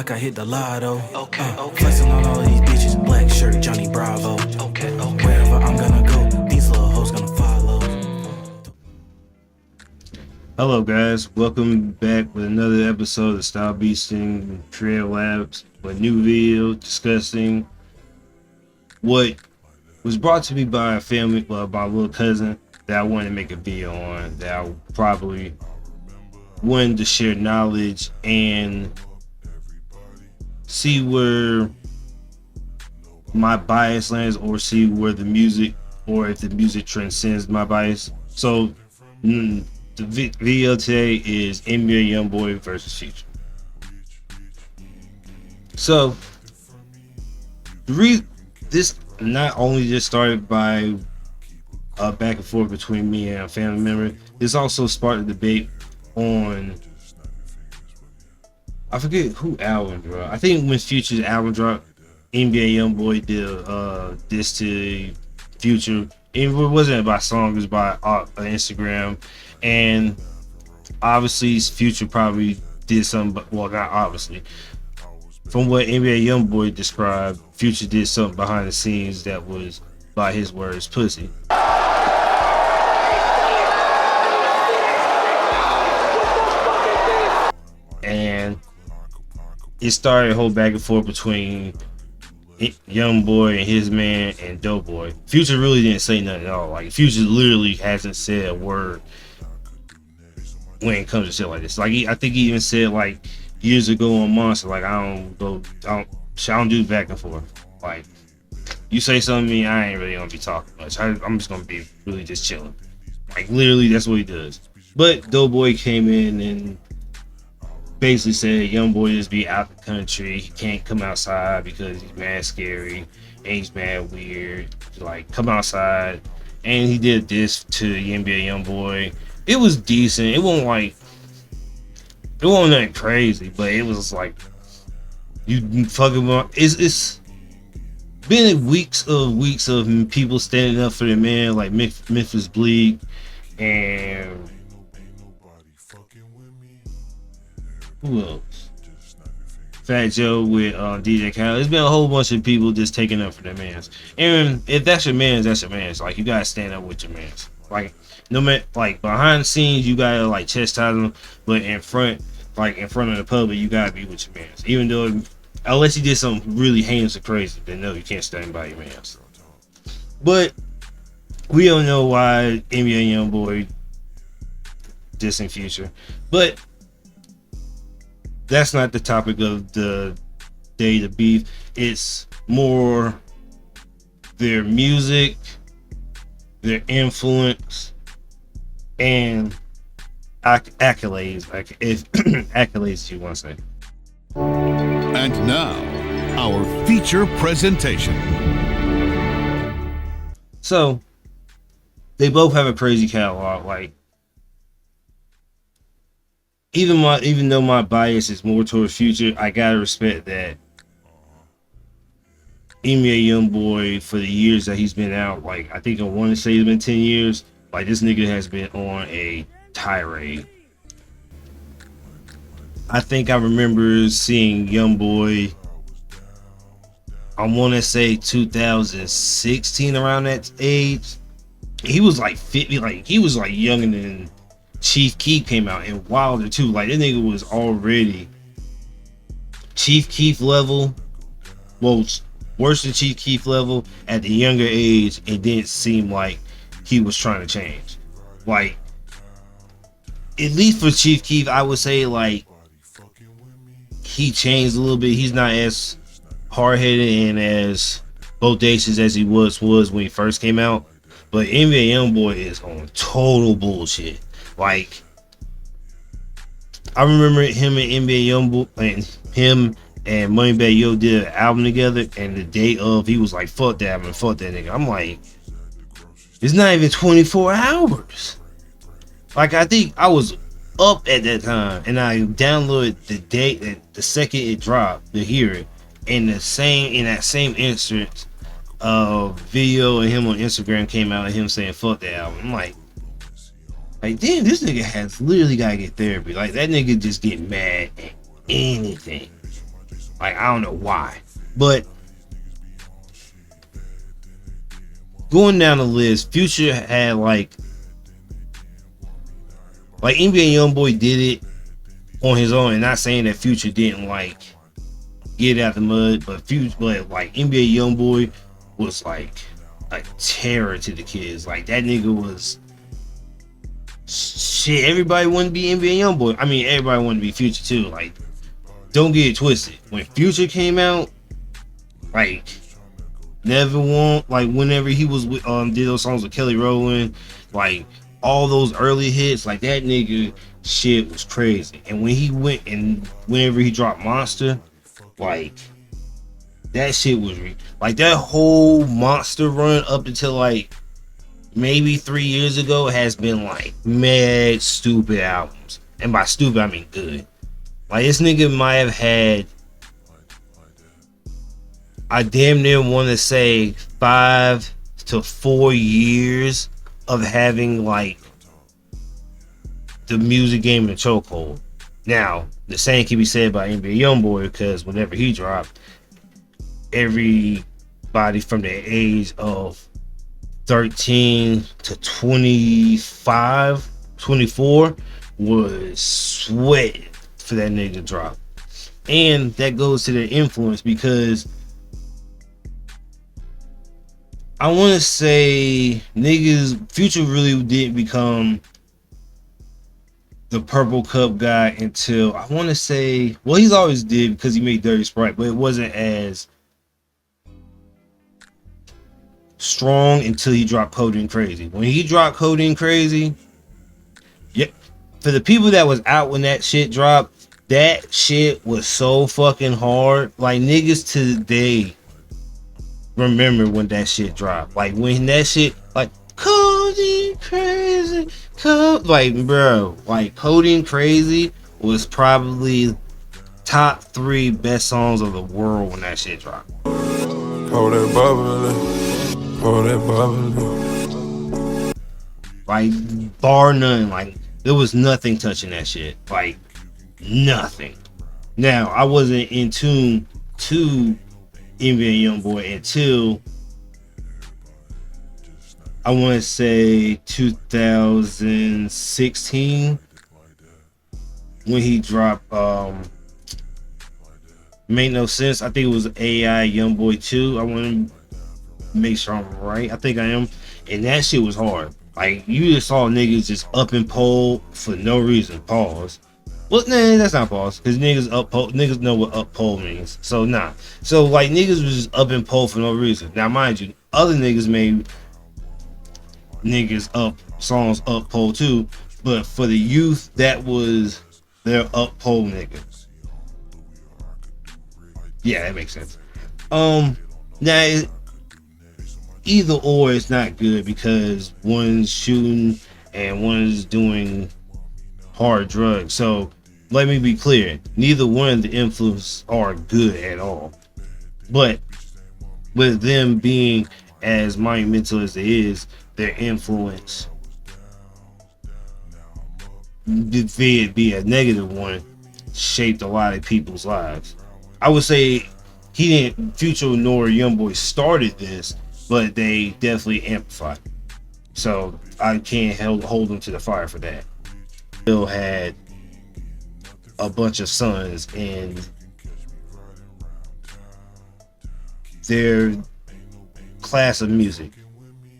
like I hit the lotto. Flexing on all these bitches, black shirt, Johnny Bravo. Wherever I'm gonna go, these little hoes gonna follow. Hello guys, welcome back with another episode of Style Beasting Trail Labs, with a new video discussing what was brought to me by a family, by a little cousin that I wanted to make a video on, that I probably wanted to share knowledge and see where my bias lands, or see where the music, or if the music transcends my bias. So the video today is NBA Youngboy versus Future. So this not only just started by a back and forth between me and a family member, this also sparked a debate on, I forget who album dropped. I think when Future's album dropped, NBA Youngboy did this to Future. It wasn't by song, it was by Instagram, and obviously Future probably did something, but well, not obviously. From what NBA Youngboy described, Future did something behind the scenes that was, by his words, pussy. And it started a whole back and forth between Youngboy and his man and Doughboy. Future really didn't say nothing at all. Like, Future literally hasn't said a word when it comes to shit like this. Like, I think he even said, like, years ago on Monster, like, I don't do back and forth. Like, you say something to me, I ain't really gonna be talking much. I'm just gonna be really just chilling. Like, literally, that's what he does. But Doughboy came in and basically said Youngboy just be out the country. He can't come outside because he's mad scary and he's mad weird. Like, come outside. And he did this to NBA Youngboy. It was decent. It wasn't nothing crazy, but it was like, you fucking want. It's been weeks of people standing up for the man, like Memphis Bleak and who else? Fat Joe with DJ Khaled. There's been a whole bunch of people just taking up for their mans. And if that's your mans, that's your mans. Like, you gotta stand up with your mans. Like, no matter, like, behind the scenes, you gotta like chastise them, but in front of the public, you gotta be with your mans. Even though, unless you did something really heinous or crazy, then no, you can't stand by your mans. But we don't know why NBA Youngboy dissing Future. But that's not the topic of the day, the beef. It's more their music, their influence, and accolades. Like, if accolades you want to say. And now, our feature presentation. So, they both have a crazy catalog. Like, even though my bias is more towards Future, I gotta respect that NBA Youngboy, for the years that he's been out, like, I think I want to say it's been 10 years, like, this nigga has been on a tirade. I think I remember seeing Youngboy, I want to say 2016, around that age. He was like 50, like, he was like younger than Chief Keef came out, and Wilder too. Like, that nigga was already Chief Keef level, well, worse than Chief Keef level at the younger age. It didn't seem like he was trying to change. Like, at least for Chief Keef, I would say, like, he changed a little bit. He's not as hard-headed and as bodacious as he was when he first came out. But NBA Youngboy is on total bullshit. Like, I remember him and NBA Youngboy, and him and Moneybagg Yo did an album together, and the day of, he was like, fuck that album, fuck that nigga. I'm like, it's not even 24 hours. Like, I think I was up at that time, and I downloaded the second it dropped to hear it. In that same instance, video of him on Instagram came out of him saying fuck that album. I'm like, damn, this nigga has literally gotta get therapy. Like, that nigga just get mad at anything. Like, I don't know why. But going down the list, Future had like NBA Youngboy did it on his own, and not saying that Future didn't like get out the mud, but like NBA Youngboy was like a terror to the kids. Like, that nigga was shit. Everybody wanted to be NBA Youngboy. I mean, everybody wanted to be Future too. Like, don't get it twisted. When Future came out, like, Never Want, like, whenever he was with did those songs with Kelly Rowland, like all those early hits, like, that nigga shit was crazy. And when he went and whenever he dropped Monster, like, that shit was like, that whole Monster run up until like maybe 3 years ago has been like mad stupid albums. And by stupid I mean good. Like, this nigga might have had, I damn near want to say 5 to 4 years of having like the music game in a chokehold. Now, the same can be said about NBA Youngboy, because whenever he dropped, everybody from the age of 13 to 25, 24 was sweating for that nigga to drop. And that goes to their influence, because I want to say Future really didn't become the Purple Cup guy until, I want to say, well, he's always did because he made Dirty Sprite, but it wasn't as strong until he dropped Codeine Crazy. When he dropped Codeine Crazy, yeah, for the people that was out when that shit dropped, that shit was so fucking hard. Like, niggas today remember when that shit dropped. Like, when that shit, like, Codeine Crazy, like, bro, like, Codeine Crazy was probably top 3 best songs of the world when that shit dropped. Oh, that bubbly. Oh, that bubbly. Like, bar none. Like, there was nothing touching that shit. Like, nothing. Now, I wasn't in tune to NBA Youngboy until, I want to say 2016, when he dropped Make No Sense. I think it was AI Youngboy 2. I want to make sure I'm right. I think I am. And that shit was hard. Like, you just saw niggas just up and pole for no reason. Pause. Well, nah, that's not pause, because niggas know what up pole means. So nah. So, like, niggas was just up and pole for no reason. Now, mind you, other niggas made niggas up songs up pole too, but for the youth, that was their up pole niggas. Yeah, that makes sense. Now, either or is not good, because one's shooting and one's doing hard drugs. So let me be clear, neither one of the influences are good at all. But with them being as monumental as it is, their influence, be it be a negative one, shaped a lot of people's lives. I would say Future nor Youngboy started this, but they definitely amplified. So I can't hold them to the fire for that. Still had a bunch of sons in their class of music,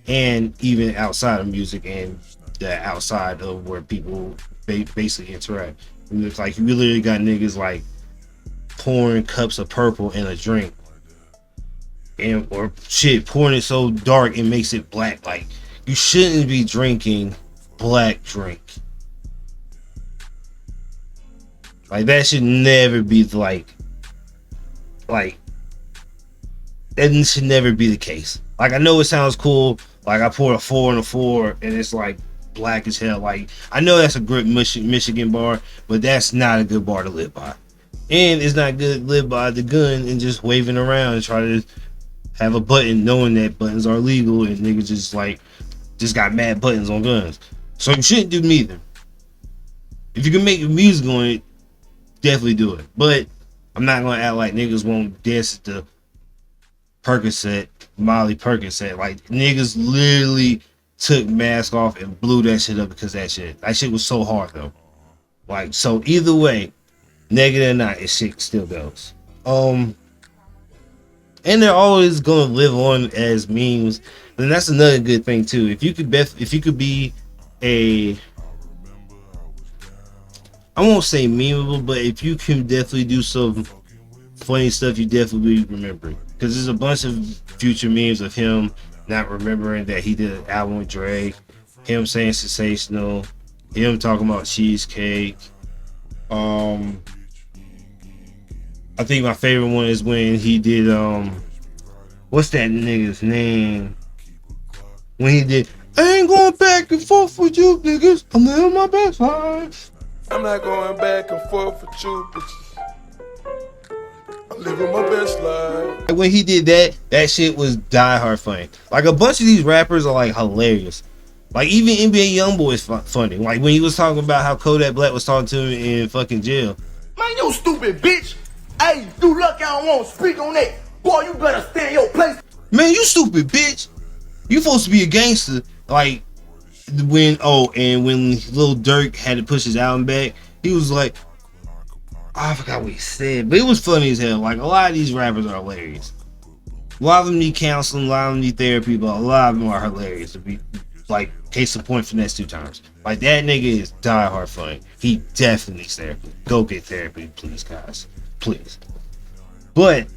and even outside of music, and the outside of where people basically interact. And it's like, you literally got niggas like pouring cups of purple in a drink, and or shit, pouring it so dark it makes it black. Like, you shouldn't be drinking black drink. Like, that should never be that should never be the case. Like, I know it sounds cool. Like, I poured a 4 and a 4 and it's like black as hell. Like, I know that's a great Michigan bar, but that's not a good bar to live by. And it's not good to live by the gun and just waving around and try to have a button knowing that buttons are legal, and niggas just got mad buttons on guns. So you shouldn't do neither. If you can make music on it, definitely do it. But I'm not gonna act like niggas won't dance at the Percocet, Molly Percocet. Like niggas literally took mask off and blew that shit up because that shit was so hard though. Like, so either way, negative or not, it shit still goes. And they're always gonna live on as memes. And that's another good thing too. If you could be a, I won't say memeable, but if you can definitely do some funny stuff, you definitely remember. Because there's a bunch of future memes of him not remembering that he did an album with Drake, him saying sensational, him talking about cheesecake. I think my favorite one is when he did what's that nigga's name? When he did, I ain't going back and forth with you niggas, I'm living my best life. I'm not going back and forth with you, bitches. I'm living my best life. When he did that shit was die hard funny. Like a bunch of these rappers are like hilarious. Like even NBA Youngboy is funny. Like when he was talking about how Kodak Black was talking to him in fucking jail. Man, you stupid bitch. Hey, you lucky I don't want to speak on that. Boy, you better stay in your place. Man, you stupid bitch. You supposed to be a gangster. Like when Lil Durk had to push his album back, he was like, I forgot what he said, but it was funny as hell. Like a lot of these rappers are hilarious. A lot of them need counseling, a lot of them need therapy, but a lot of them are hilarious. To be like case in point for the next 2 times. Like that nigga is die hard funny. He definitely needs therapy. Go get therapy, please, guys. Please. But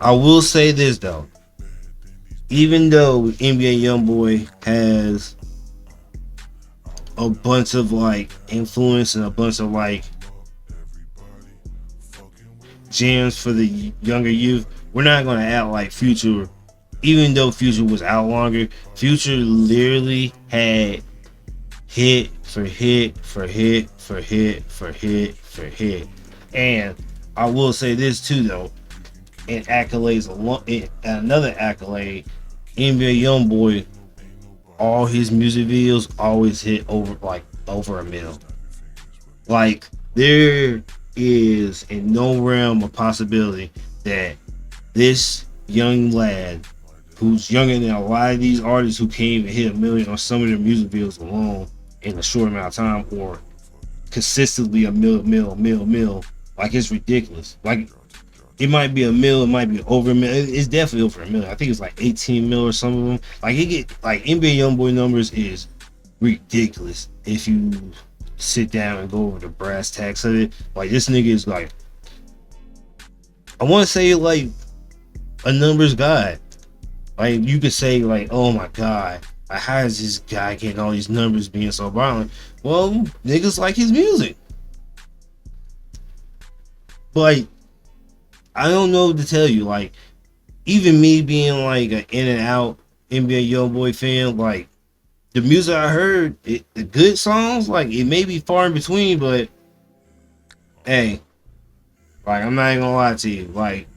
I will say this though. Even though NBA Youngboy has a bunch of like influence and a bunch of like gems for the younger youth, we're not gonna act like Future, even though Future was out longer, Future literally had hit for hit for hit for hit for hit for hit. And I will say this too though, in accolades another accolade, NBA Youngboy, all his music videos always hit over a mil. Like there is in no realm of possibility that this young lad who's younger than a lot of these artists who can't even hit 1 million on some of their music videos alone in a short amount of time, or consistently a mil, like it's ridiculous. Like it might be 1 mil, it might be over 1 mil. It's definitely over 1 million. I think it's like 18 mil or some of them. Like he get like NBA Youngboy numbers is ridiculous if you sit down and go over the brass tacks of it. Like this nigga is like, I want to say like a numbers god. Like you could say like, oh my god, like how is this guy getting all these numbers being so violent? Well, niggas like his music. But I don't know what to tell you. Like even me being like an in and out NBA Youngboy fan, like the music I heard, the good songs, like it may be far in between, but hey, like I'm not even gonna lie to you. Like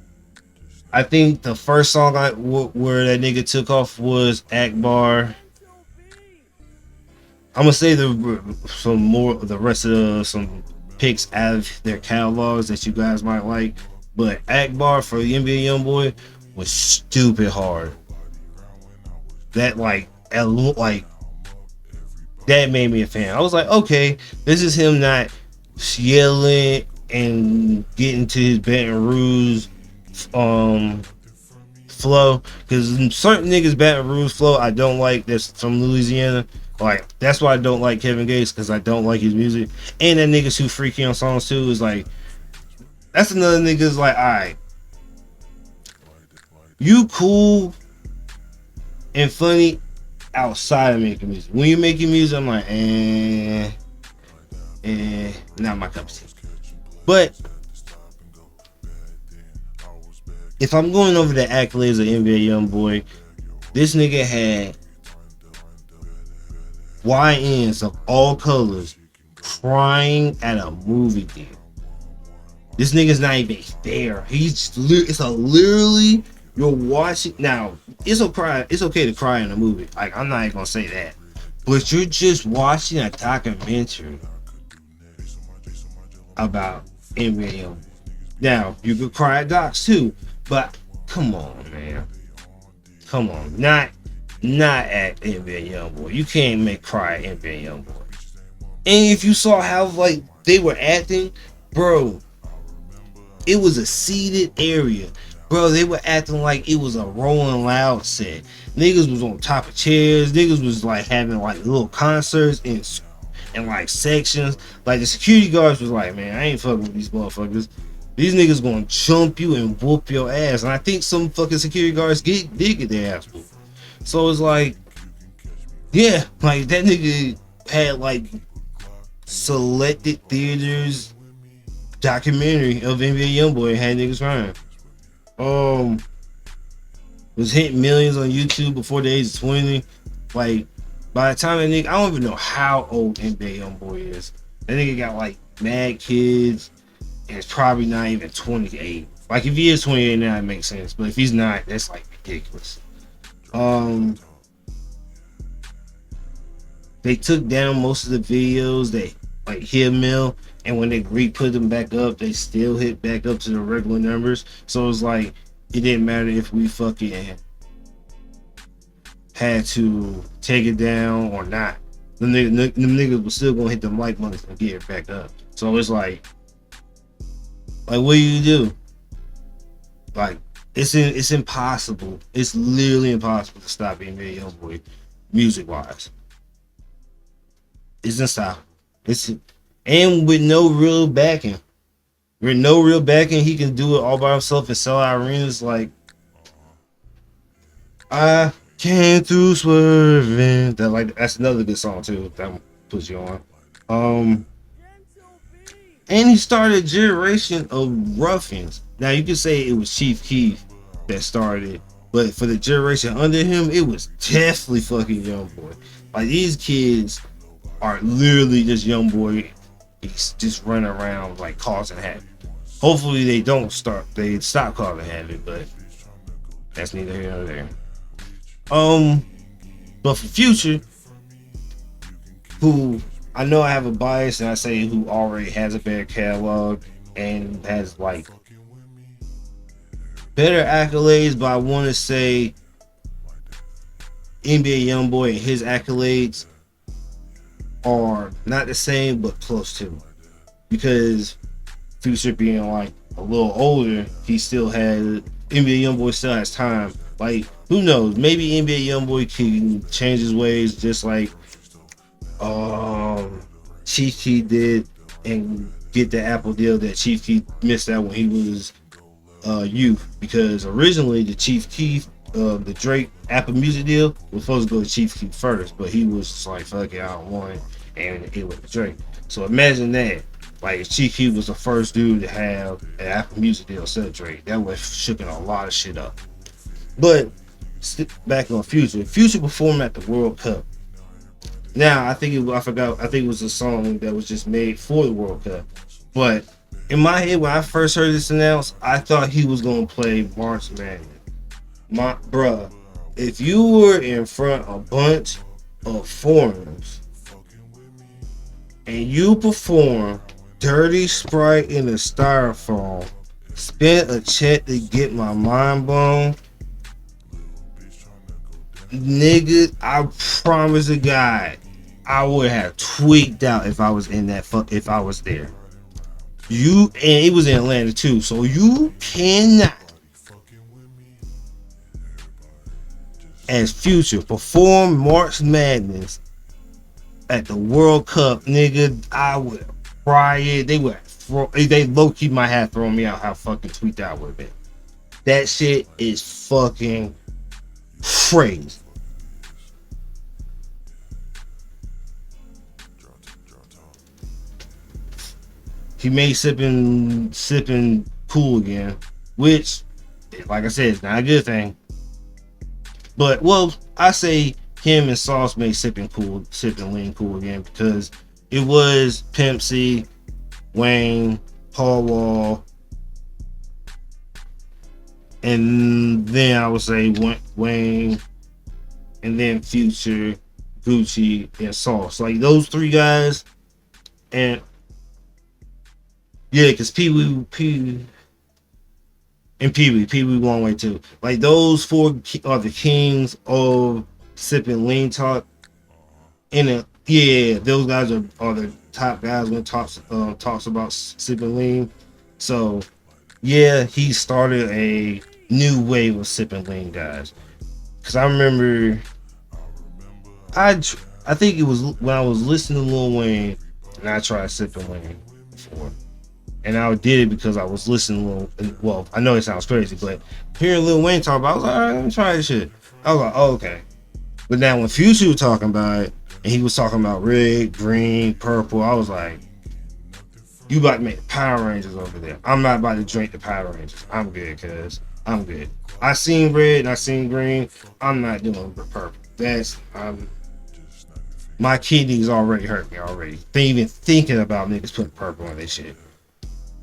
I think the first song where that nigga took off was Akbar. I'm gonna say the rest of some picks out of their catalogs that you guys might like, but Akbar for the NBA Youngboy was stupid hard. That that made me a fan. I was like, okay, this is him not yelling and getting to his Baton Rouge flow, because certain niggas Baton Rouge flow I don't like. That's from Louisiana. Like that's why I don't like Kevin Gates, because I don't like his music. And that niggas who freaky on songs too is like, that's another nigga's like, alright, you cool and funny outside of making music. When you're making music, I'm like, not my cup of tea. But if I'm going over the accolades of NBA Youngboy, this nigga had YNs of all colors crying at a movie theater. This nigga's not even there. Literally, you're watching. Now, it's okay to cry in a movie. Like, I'm not even gonna say that. But you're just watching a documentary about NBA Youngboy. Now, you could cry at Docs too, but come on, man. Come on. Not at NBA Youngboy. You can't make cry at NBA Youngboy. And if you saw how like they were acting, bro, it was a seated area. Bro, they were acting like it was a Rolling Loud set. Niggas was on top of chairs. Niggas was like having like little concerts in like sections. Like the security guards was like, man, I ain't fucking with these motherfuckers. These niggas gonna jump you and whoop your ass. And I think some fucking security guards did get their ass whooped. So it's like, yeah, like that nigga had like selected theaters documentary of NBA Youngboy and had niggas crying. Was hitting millions on YouTube before the age of 20. Like, by the time that nigga, I don't even know how old NBA Youngboy is. That nigga got like mad kids, and it's probably not even 28. Like, if he is 28 now, it makes sense. But if he's not, that's like ridiculous. They took down most of the videos that like hit a mill, and when they re-put them back up, they still hit back up to the regular numbers. So it's like it didn't matter if we fucking had to take it down or not. Them niggas was still gonna hit them like money and get it back up. So it's like what do you do? Like it's impossible. It's literally impossible to stop NBA Youngboy music wise. It's unstoppable. And with no real backing. With no real backing, he can do it all by himself and sell out arenas. Like, I came through swerving. That's another good song too. That puts you on. And he started a generation of ruffians. Now you can say it was Chief Keef that started, but for the generation under him, it was definitely fucking Youngboy. Like, these kids are literally just Youngboy. He's just running around like causing havoc. Hopefully they stop causing havoc, but that's neither here nor there. But for Future, who I know I have a bias and I say who already has a better catalog and has like better accolades, but I want to say NBA Youngboy and his accolades are not the same but close to, because Future being like a little older, he still had NBA Youngboy still has time. Like, who knows, maybe NBA Youngboy can change his ways just like Chief Keef did and get the Apple deal that Chief Keef missed out when he was youth, because originally the Chief Keef the Drake Apple Music deal was supposed to go to Chief Keef first, but he was just like, fuck it, I don't want it, and it went to Drake. So imagine that, like, Chief Keef was the first dude to have an Apple Music deal instead of Drake. That was shooking a lot of shit up. But back on Future performed at the World Cup. Now I think it was a song that was just made for the World Cup. But in my head, when I first heard this announced, I thought he was gonna play March Madness. Bruh, if you were in front of a bunch of foreigners and you perform Dirty Sprite in a styrofoam, spent a check to get my mind blown, nigga, I promise to God, I would have tweaked out if I was in that if I was there. And it was in Atlanta too, so you cannot, as Future, perform March Madness at the World Cup, nigga. I would cry it. They low key might have thrown me out how fucking tweaked out would have been. That shit is fucking crazy. He made sipping cool again, which, like I said, is not a good thing. But, well, I say him and Sauce made sipping lean cool again, because it was Pimp C, Wayne, Paul Wall, and then I would say Wayne, and then Future, Gucci, and Sauce. Like, those three guys, and Yeah, because Pee Wee One Way too. Like those four are the kings of sipping lean talk. Those guys are the top guys when talks about sipping lean. So yeah, he started a new wave of sipping lean guys. Cause I remember, I think it was when I was listening to Lil Wayne and I tried sipping lean before. And I did it because I was listening to Lil, well, I know it sounds crazy, but hearing Lil Wayne talk about it, I was like, all right, let me try this shit. I was like, oh, okay. But now when Future was talking about it, and he was talking about red, green, purple, I was like, you about to make the Power Rangers over there. I'm not about to drink the Power Rangers. I'm good, cuz. I'm good. I seen red and I seen green. I'm not doing purple. That's, my kidneys already hurt me already. They even thinking about niggas putting purple on their shit.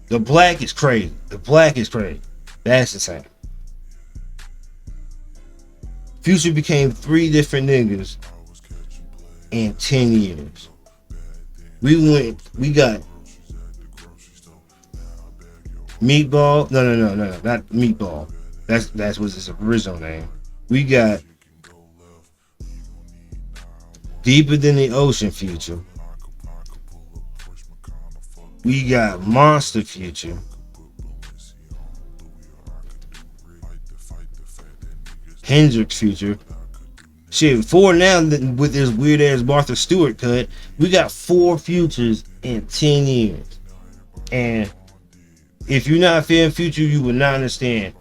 The black is crazy. That's insane. Future became 3 different niggas in 10 years. We got Meatball. No, not Meatball. That was his original name. We got Deeper Than the Ocean Future. We got Monster Future. Hendrix Future. Shit, 4 now with this weird ass Martha Stewart cut. We got 4 Futures in 10 years. And if you're not feeling Future, you will not understand.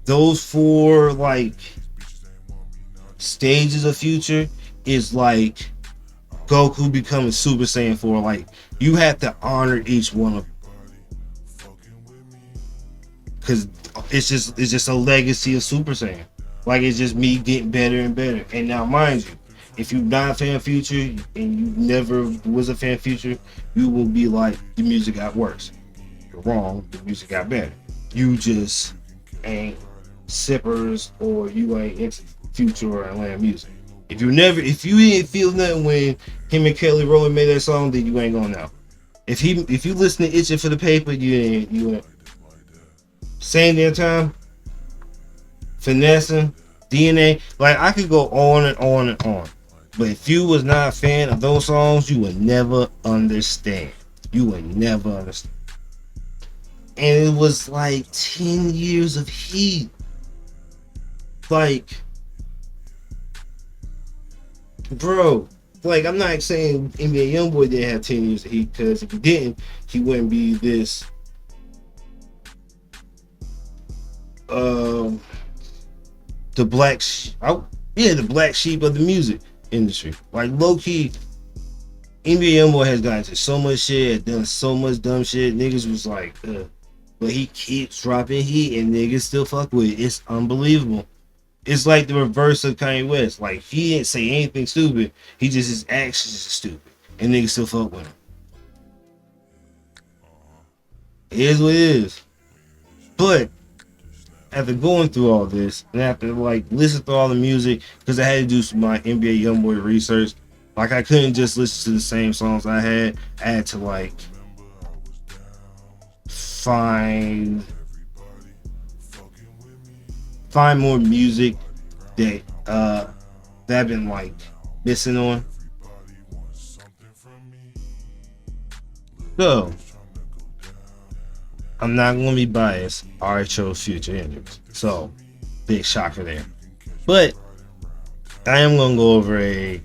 Those 4 like stages of Future is like Goku becoming Super Saiyan 4. Like, you have to honor each one of them. Cause it's just a legacy of Super Saiyan. Like, it's just me getting better and better. And now, mind you, if you're not a fan of Future and you never was a fan of Future, you will be like, the music got worse. You're wrong, the music got better. You just ain't sippers, or you ain't into Future or Atlanta music. If you ain't feel nothing when him and Kelly Rowland made that song, then you ain't gonna know. If you listen to Itching for the Paper, you ain't. Same damn time, Finessing, DNA, like I could go on and on and on. But if you was not a fan of those songs, you would never understand. And it was like 10 years of heat. Like, bro, like, I'm not saying NBA Youngboy didn't have 10 years of heat, because if he didn't, he wouldn't be this the black sheep of the music industry. Like, low key, NBA Youngboy has gotten to so much shit, done so much dumb shit. Niggas was like, but he keeps dropping heat and niggas still fuck with it. It's unbelievable. It's like the reverse of Kanye West. Like, he didn't say anything stupid. He just, his actions is stupid, and niggas still fuck with him. It is what it is. But after going through all this, and after like listening to all the music, because I had to do my NBA Youngboy research, like I couldn't just listen to the same songs I had to like find more music that I've been like missing on. So I'm not gonna be biased. I already chose Future Hendrix, so big shocker there. But I am gonna go over a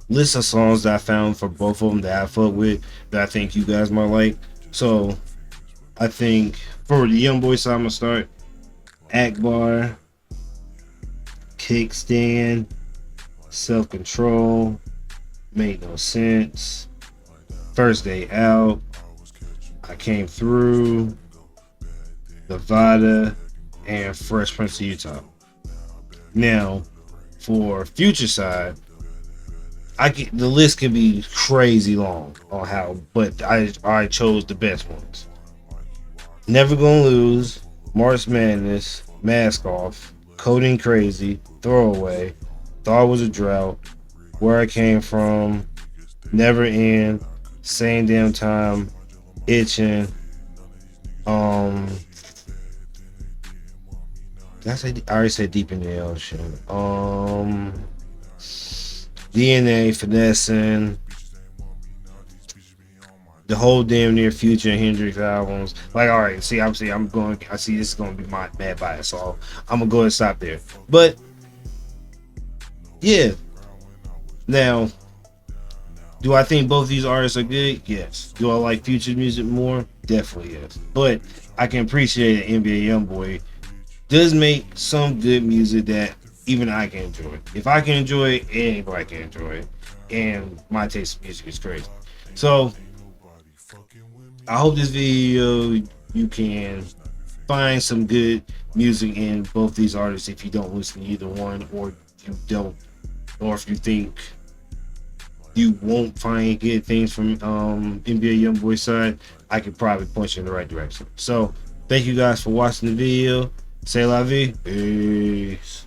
list of songs that I found for both of them that I fuck with, that I think you guys might like. So I think for the Youngboy side, I'm gonna start Akbar, Kickstand, Self Control, Made No Sense, First Day Out, I Came Through, Nevada, and Fresh Prince of Utah. Now, for Future side, the list can be crazy long on how, but I chose the best ones. Never Gonna Lose, March Madness, Mask Off, Coding Crazy, Throwaway, Thought Was a Drought, Where I Came From, Never End, Same Damn Time, Itching, Did I say? I already said Deep in the Ocean. DNA, Finessing, the whole damn near Future and Hendrix albums. Like, all right, see, I see this is gonna be my bad bias, so I'm gonna go ahead and stop there. But yeah, now, do I think both these artists are good? Yes. Do I like Future music more? Definitely yes. But I can appreciate that NBA Youngboy does make some good music that even I can enjoy. If I can enjoy it, anybody can enjoy it. And my taste in music is crazy. So I hope this video you can find some good music in both these artists if you don't listen to either one, or if you think you won't find good things from NBA Youngboy's side, I could probably point you in the right direction. So thank you guys for watching the video. Say la vie. Peace.